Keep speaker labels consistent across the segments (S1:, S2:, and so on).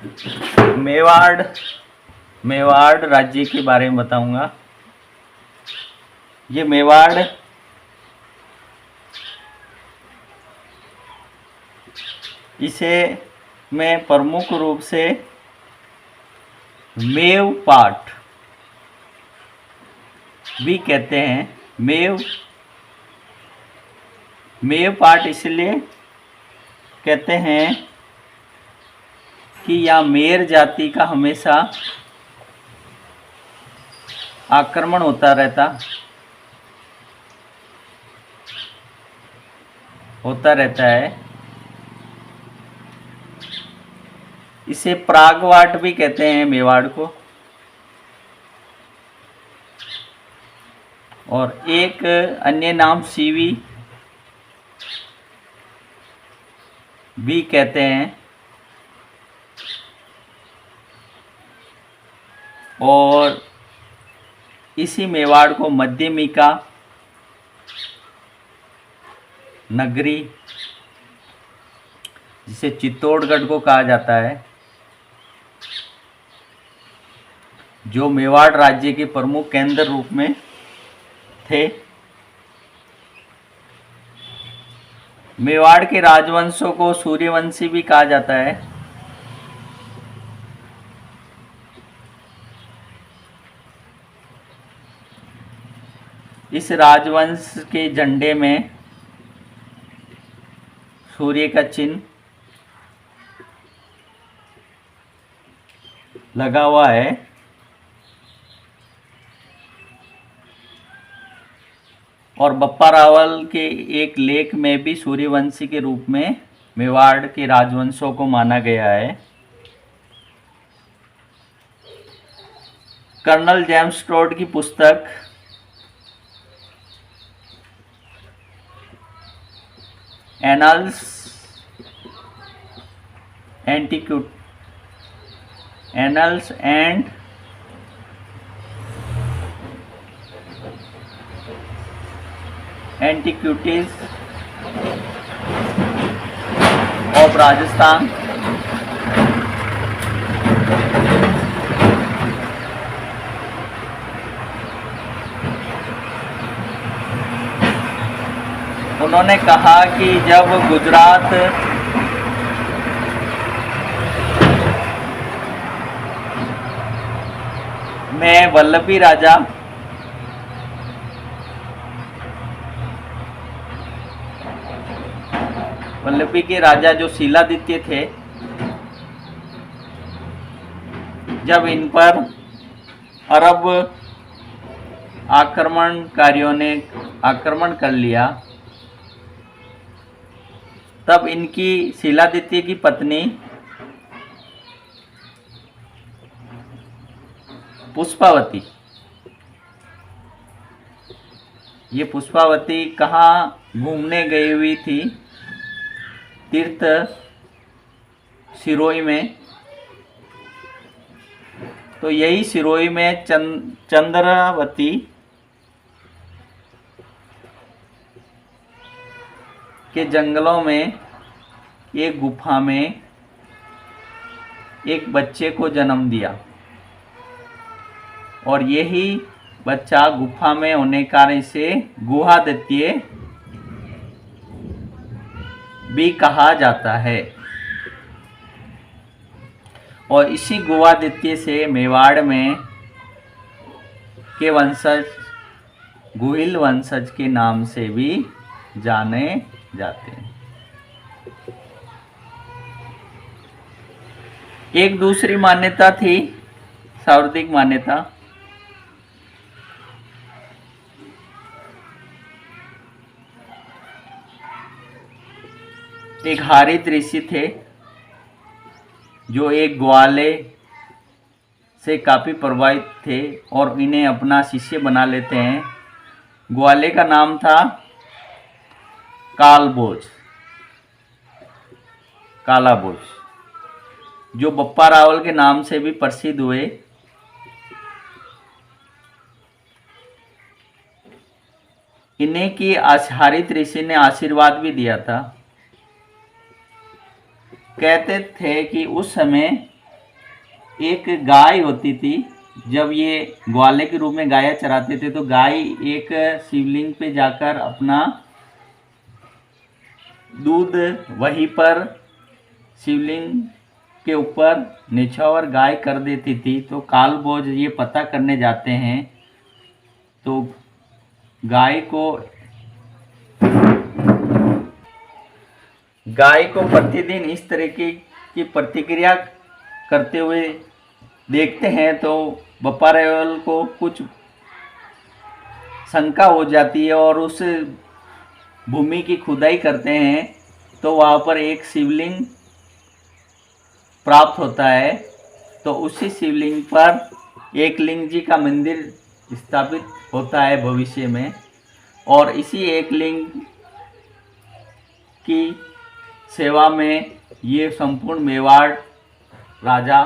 S1: मेवाड़ मेवाड़ राज्य के बारे में बताऊंगा। ये मेवाड़ इसे में प्रमुख रूप से मेवपाट भी कहते हैं। मेवपाट इसलिए कहते हैं कि यहाँ मेर जाति का हमेशा आक्रमण होता रहता है। इसे प्रागवाट भी कहते हैं मेवाड़ को। और एक अन्य नाम सीवी भी कहते हैं। और इसी मेवाड़ को मध्यमिका नगरी, जिसे चित्तौड़गढ़ को कहा जाता है, जो मेवाड़ राज्य के प्रमुख केंद्र रूप में थे। मेवाड़ के राजवंशों को सूर्यवंशी भी कहा जाता है। इस राजवंश के झंडे में सूर्य का चिन्ह लगा हुआ है। और बप्पा रावल के एक लेख में भी सूर्यवंशी के रूप में मेवाड़ के राजवंशों को माना गया है। कर्नल जेम्स टोड की पुस्तक annuls and antiquities of Rajasthan उन्होंने कहा कि जब गुजरात में वल्लभी के राजा जो शिलादित्य थे, जब इन पर अरब आक्रमणकारियों ने आक्रमण कर लिया, तब इनकी शिलादित्य की पत्नी पुष्पावती, ये पुष्पावती कहाँ घूमने गई हुई थी? तीर्थ सिरोही में। तो यही सिरोही में चंद्रावती के जंगलों में एक गुफा में एक बच्चे को जन्म दिया। और यही बच्चा गुफा में होने के कारण इसे गुहादित्य भी कहा जाता है। और इसी गुहादित्य से मेवाड़ में के वंशज गुहिल वंशज के नाम से भी जाने जाते हैं। एक दूसरी मान्यता थी, शाब्दिक मान्यता। एक हारित ऋषि थे जो एक ग्वाले से काफ़ी प्रभावित थे और इन्हें अपना शिष्य बना लेते हैं। ग्वाले का नाम था कालाभोज, जो बप्पा रावल के नाम से भी प्रसिद्ध हुए। इन्हें की हारित ऋषि ने आशीर्वाद भी दिया था। कहते थे कि उस समय एक गाय होती थी। जब ये ग्वाले के रूप में गाय चराते थे तो गाय एक शिवलिंग पे जाकर अपना दूध वहीं पर शिवलिंग के ऊपर निछावर गाय कर देती थी। तो कालभोज ये पता करने जाते हैं तो गाय को प्रतिदिन इस तरीके की प्रतिक्रिया करते हुए देखते हैं तो बप्पा रावल को कुछ शंका हो जाती है और उस भूमि की खुदाई करते हैं तो वहाँ पर एक शिवलिंग प्राप्त होता है। तो उसी शिवलिंग पर एक लिंग जी का मंदिर स्थापित होता है भविष्य में, और इसी एक लिंग की सेवा में ये संपूर्ण मेवाड़ राजा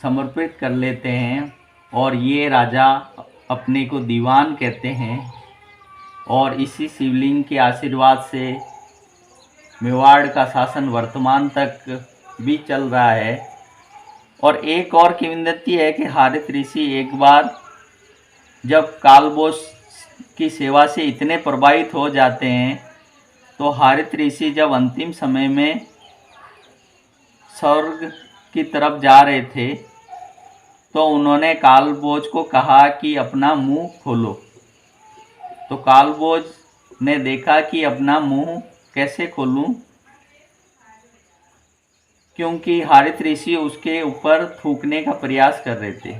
S1: समर्पित कर लेते हैं और ये राजा अपने को दीवान कहते हैं। और इसी शिवलिंग के आशीर्वाद से मेवाड़ का शासन वर्तमान तक भी चल रहा है। और एक और किंवदंती है कि हारित ऋषि एक बार जब कालभोज की सेवा से इतने प्रभावित हो जाते हैं तो हारित ऋषि जब अंतिम समय में स्वर्ग की तरफ जा रहे थे तो उन्होंने कालभोज को कहा कि अपना मुंह खोलो। तो कालभोज ने देखा कि अपना मुंह कैसे खोलूं, क्योंकि हारित ऋषि उसके ऊपर थूकने का प्रयास कर रहे थे।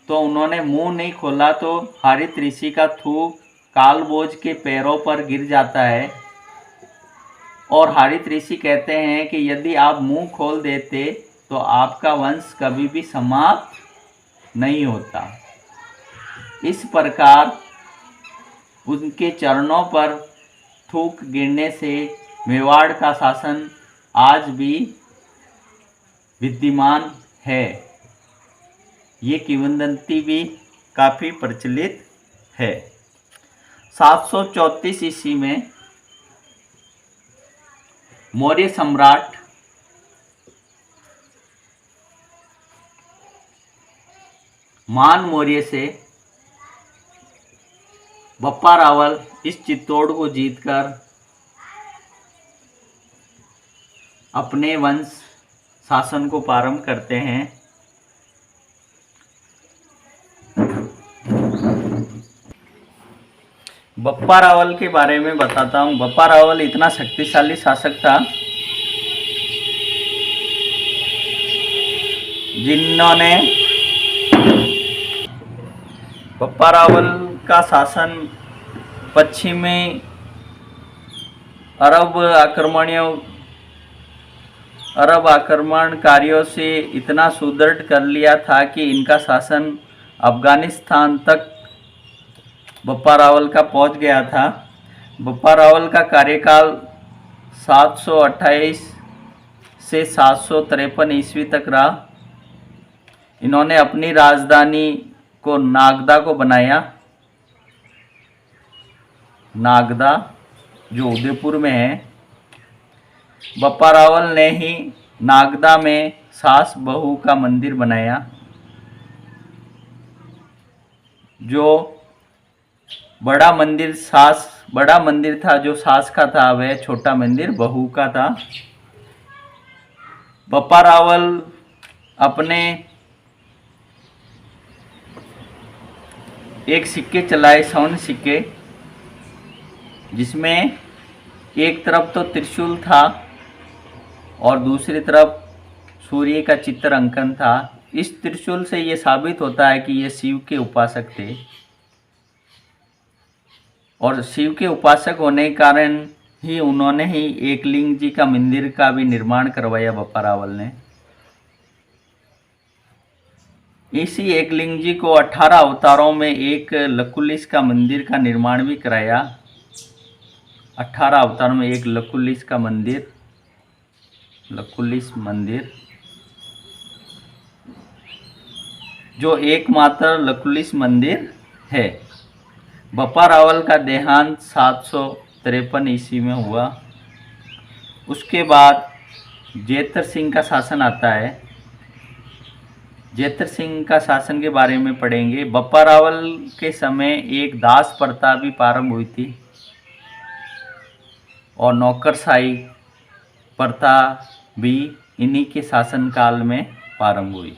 S1: तो उन्होंने मुंह नहीं खोला तो हारित ऋषि का थूक कालभोज के पैरों पर गिर जाता है। और हारित ऋषि कहते हैं कि यदि आप मुंह खोल देते तो आपका वंश कभी भी समाप्त नहीं होता। इस प्रकार उनके चरणों पर थूक गिरने से मेवाड़ का शासन आज भी विद्यमान है। ये किंवदंती भी काफ़ी प्रचलित है। 734 ईस्वी में मौर्य सम्राट मान मौर्य से बप्पा रावल इस चित्तौड़ को जीतकर अपने वंश शासन को प्रारंभ करते हैं। बप्पा रावल के बारे में बताता हूँ। बप्पा रावल इतना शक्तिशाली शासक था जिन्होंने बप्पा रावल का शासन पश्चिमी अरब आक्रमणकारियों से इतना सुदृढ़ कर लिया था कि इनका शासन अफगानिस्तान तक बप्पा रावल का पहुंच गया था। बप्पा रावल का कार्यकाल 728 से 753 ईस्वी तक रहा। इन्होंने अपनी राजधानी को नागदा को बनाया। नागदा जो उदयपुर में है। बप्पा रावल ने ही नागदा में सास बहू का मंदिर बनाया। जो बड़ा मंदिर था जो सास का था, वह छोटा मंदिर बहू का था। बप्पा रावल अपने एक सिक्के चलाए, स्वर्ण सिक्के, जिसमें एक तरफ तो त्रिशूल था और दूसरी तरफ सूर्य का चित्र अंकन था। इस त्रिशूल से ये साबित होता है कि ये शिव के उपासक थे और शिव के उपासक होने के कारण ही उन्होंने ही एकलिंग जी का मंदिर का भी निर्माण करवाया बप्पा रावल ने। इसी एकलिंग जी को 18 अवतारों में एक लकुलिश का मंदिर का निर्माण भी कराया। 18 अवतारों में एक लकुलिश का मंदिर, लकुलिश मंदिर, जो एकमात्र लकुलिश मंदिर है। बप्पा रावल का देहांत 753 ईस्वी में हुआ। उसके बाद जेतर सिंह का शासन आता है। जेतर सिंह का शासन के बारे में पढ़ेंगे। बप्पा रावल के समय एक दास प्रथा भी प्रारंभ हुई थी और नौकरशाही प्रथा भी इन्हीं के शासनकाल में प्रारंभ हुई।